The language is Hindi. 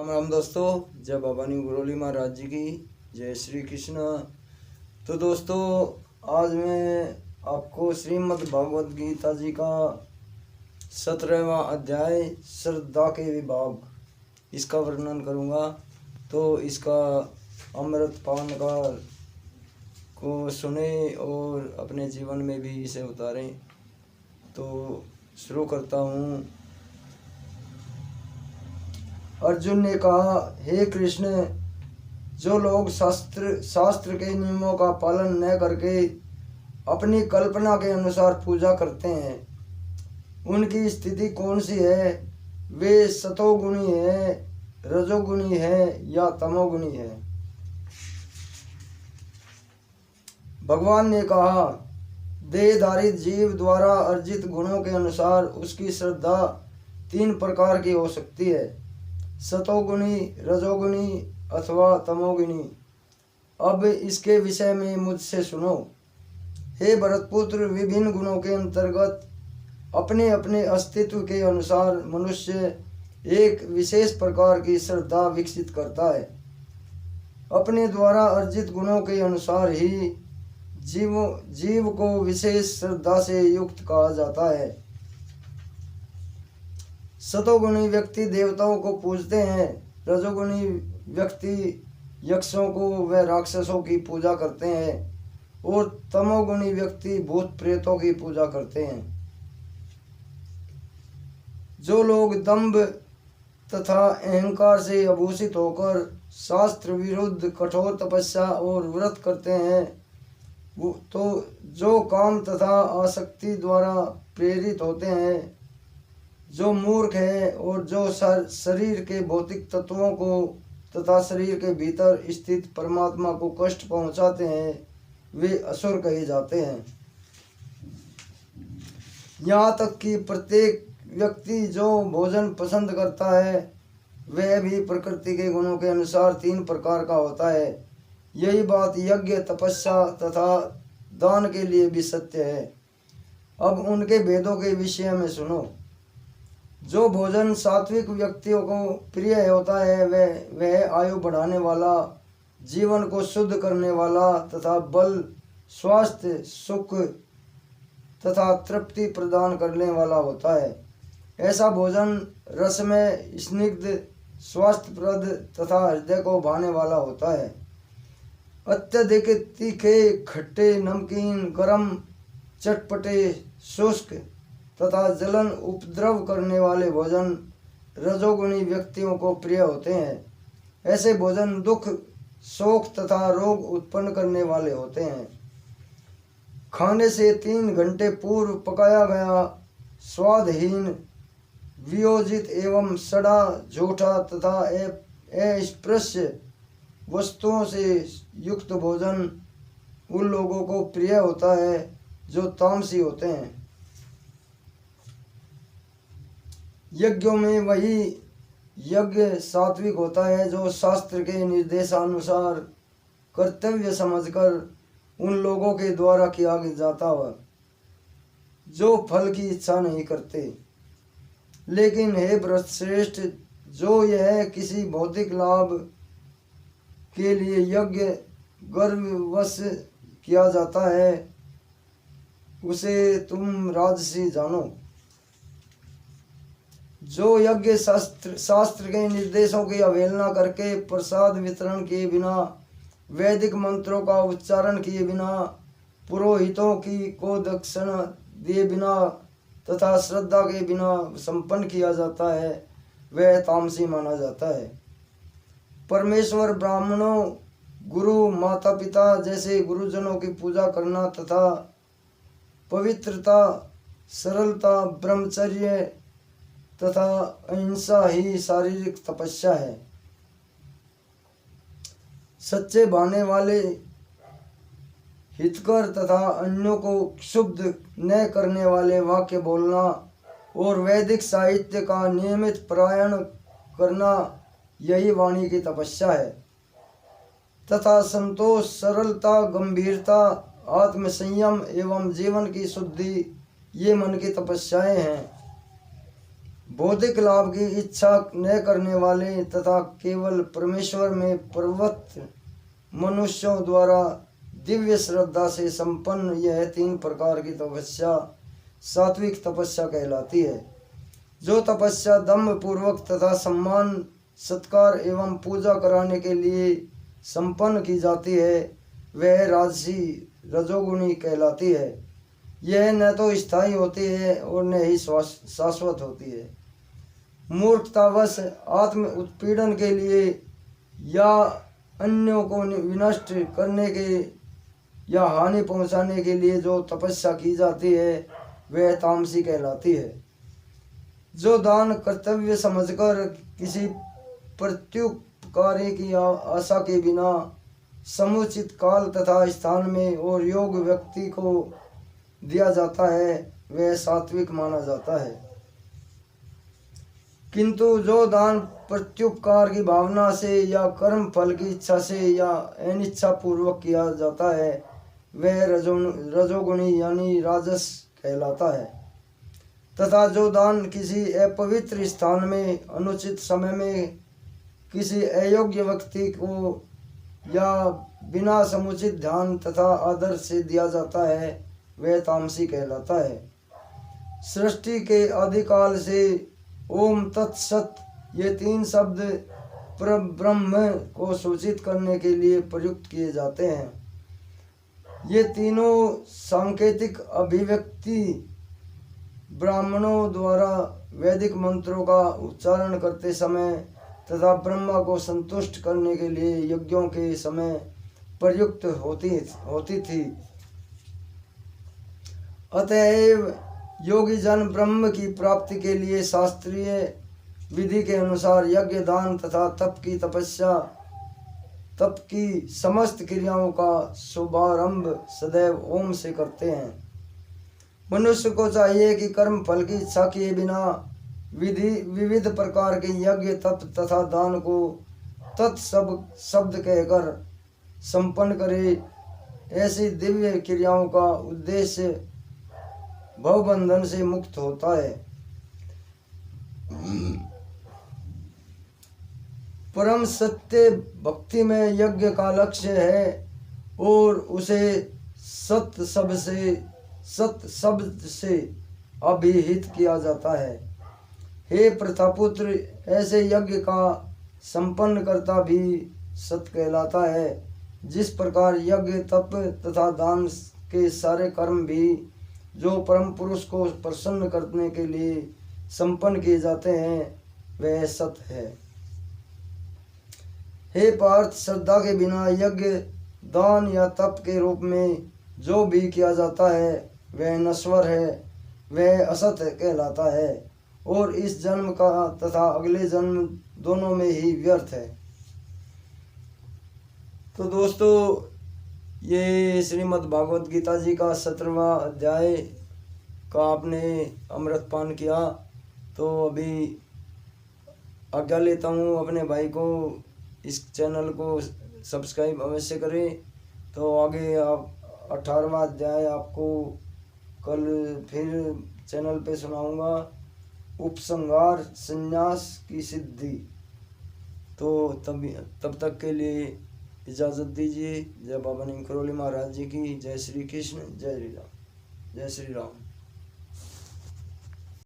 राम राम दोस्तों, जय बाबा नी गुरोली महाराज जी की जय श्री कृष्ण। तो दोस्तों, आज मैं आपको श्रीमद् भागवत गीता जी का 17वां अध्याय श्रद्धा के विभाग इसका वर्णन करूँगा। तो इसका अमृत पान का को सुने और अपने जीवन में भी इसे उतारें। तो शुरू करता हूँ। अर्जुन ने कहा, हे कृष्ण, जो लोग शास्त्र के नियमों का पालन न करके अपनी कल्पना के अनुसार पूजा करते हैं, उनकी स्थिति कौन सी है? वे सतोगुणी है, रजोगुणी है या तमोगुणी है? भगवान ने कहा, देहधारी जीव द्वारा अर्जित गुणों के अनुसार उसकी श्रद्धा 3 प्रकार की हो सकती है, सतोगुणी, रजोगुणी अथवा तमोगुणी। अब इसके विषय में मुझसे सुनो। हे भरतपुत्र, विभिन्न गुणों के अंतर्गत अपने अपने अस्तित्व के अनुसार मनुष्य एक विशेष प्रकार की श्रद्धा विकसित करता है। अपने द्वारा अर्जित गुणों के अनुसार ही जीव को विशेष श्रद्धा से युक्त कहा जाता है। सतोगुणी व्यक्ति देवताओं को पूजते हैं, रजोगुणी व्यक्ति यक्षों को व राक्षसों की पूजा करते हैं और तमोगुणी व्यक्ति भूत प्रेतों की पूजा करते हैं। जो लोग दंभ तथा अहंकार से आभूषित होकर शास्त्र विरुद्ध कठोर तपस्या और व्रत करते हैं, तो जो काम तथा आसक्ति द्वारा प्रेरित होते हैं, जो मूर्ख है और जो शरीर के भौतिक तत्वों को तथा शरीर के भीतर स्थित परमात्मा को कष्ट पहुंचाते हैं, वे असुर कहे जाते हैं। यहाँ तक कि प्रत्येक व्यक्ति जो भोजन पसंद करता है, वह भी प्रकृति के गुणों के अनुसार 3 प्रकार का होता है। यही बात यज्ञ, तपस्या तथा दान के लिए भी सत्य है। अब उनके भेदों के विषय में सुनो। जो भोजन सात्विक व्यक्तियों को प्रिय होता है, वह आयु बढ़ाने वाला, जीवन को शुद्ध करने वाला तथा बल, स्वास्थ्य, सुख तथा तृप्ति प्रदान करने वाला होता है। ऐसा भोजन रसमय, स्निग्ध, स्वास्थ्यप्रद तथा हृदय को भाने वाला होता है। अत्यधिक तीखे, खट्टे, नमकीन, गरम, चटपटे, शुष्क तथा जलन उपद्रव करने वाले भोजन रजोगुणी व्यक्तियों को प्रिय होते हैं। ऐसे भोजन दुख, शोक तथा रोग उत्पन्न करने वाले होते हैं। खाने से 3 घंटे पूर्व पकाया गया, स्वादहीन, वियोजित एवं सड़ा, झूठा तथा अस्पृश्य वस्तुओं से युक्त भोजन उन लोगों को प्रिय होता है जो तामसी होते हैं। यज्ञों में वही यज्ञ सात्विक होता है जो शास्त्र के निर्देशानुसार कर्तव्य समझकर उन लोगों के द्वारा किया जाता है जो फल की इच्छा नहीं करते। लेकिन हे भरतश्रेष्ठ, जो यह किसी भौतिक लाभ के लिए यज्ञ गर्ववश किया जाता है, उसे तुम राजसी जानो। जो यज्ञ शास्त्र के निर्देशों की अवहेलना करके प्रसाद वितरण किए बिना, वैदिक मंत्रों का उच्चारण किए बिना, पुरोहितों को दक्षिणा दिए बिना तथा श्रद्धा के बिना संपन्न किया जाता है, वह तामसी माना जाता है। परमेश्वर, ब्राह्मणों, गुरु, माता पिता जैसे गुरुजनों की पूजा करना तथा पवित्रता, सरलता, ब्रह्मचर्य तथा अहिंसा ही शारीरिक तपस्या है। सच्चे भाने वाले, हितकर तथा अन्यों को क्षुब्ध न करने वाले वाक्य बोलना और वैदिक साहित्य का नियमित पारायण करना, यही वाणी की तपस्या है। तथा संतोष, सरलता, गंभीरता, आत्मसंयम एवं जीवन की शुद्धि, ये मन की तपस्याएं हैं। भौतिक लाभ की इच्छा न करने वाले तथा केवल परमेश्वर में प्रवृत्त मनुष्यों द्वारा दिव्य श्रद्धा से संपन्न यह 3 प्रकार की तपस्या सात्विक तपस्या कहलाती है। जो तपस्या दम्भ पूर्वक तथा सम्मान सत्कार एवं पूजा कराने के लिए संपन्न की जाती है वह राजसी रजोगुणी कहलाती है। यह न तो स्थायी होती है और न ही शाश्वत होती है। मूर्खतावश आत्म उत्पीड़न के लिए या अन्यों को विनष्ट करने के या हानि पहुंचाने के लिए जो तपस्या की जाती है वह तामसी कहलाती है। जो दान कर्तव्य समझकर किसी प्रत्युपकारी की आशा के बिना समुचित काल तथा स्थान में और योग व्यक्ति को दिया जाता है वह सात्विक माना जाता है। किंतु जो दान प्रत्युपकार की भावना से या कर्म फल की इच्छा से या अनिच्छा पूर्वक किया जाता है वह रजोगुणी यानी राजस कहलाता है। तथा जो दान किसी अपवित्र स्थान में अनुचित समय में किसी अयोग्य व्यक्ति को या बिना समुचित ध्यान तथा आदर से दिया जाता है वह तामसी कहलाता है। सृष्टि के आदिकाल से ओम तत्सत ये 3 शब्द परब्रह्म को सूचित करने के लिए प्रयुक्त किए जाते हैं। ये तीनों सांकेतिक अभिव्यक्ति ब्राह्मणों द्वारा वैदिक मंत्रों का उच्चारण करते समय तथा ब्रह्मा को संतुष्ट करने के लिए यज्ञों के समय प्रयुक्त होती थी। अतएव योगी जन ब्रह्म की प्राप्ति के लिए शास्त्रीय विधि के अनुसार यज्ञ दान तथा तप की समस्त क्रियाओं का शुभारंभ सदैव ओम से करते हैं। मनुष्य को चाहिए कि कर्म फल की इच्छा किए बिना विविध प्रकार के यज्ञ तप तथा दान को शब्द कहकर संपन्न करे। ऐसी दिव्य क्रियाओं का उद्देश्य भवबंधन से मुक्त होता है। परम सत्य भक्ति में यज्ञ का लक्ष्य है और उसे सत शब्द से अभिहित किया जाता है। हे प्रथापुत्र, ऐसे यज्ञ का संपन्न करता भी सत कहलाता है। जिस प्रकार यज्ञ तप तथा दान के सारे कर्म भी जो परम पुरुष को प्रसन्न करने के लिए संपन्न किए जाते हैं वह सत है। हे पार्थ, श्रद्धा के बिना यज्ञ दान या तप के रूप में जो भी किया जाता है वह नश्वर है, वह असत कहलाता है और इस जन्म का तथा अगले जन्म दोनों में ही व्यर्थ है। तो दोस्तों, ये श्रीमद् भागवत गीता जी का 17वां अध्याय का आपने अमृतपान किया। तो अभी आज्ञा लेता हूँ। अपने भाई को इस चैनल को सब्सक्राइब अवश्य करें। तो आगे आप 18वां अध्याय आपको कल फिर चैनल पे सुनाऊंगा, उपसंहार संन्यास की सिद्धि। तो तब तक के लिए इजाज़त दीजिए। जय बाबा नीम करोली महाराज जी की। जय श्री कृष्ण, जय श्री राम, जय श्री राम।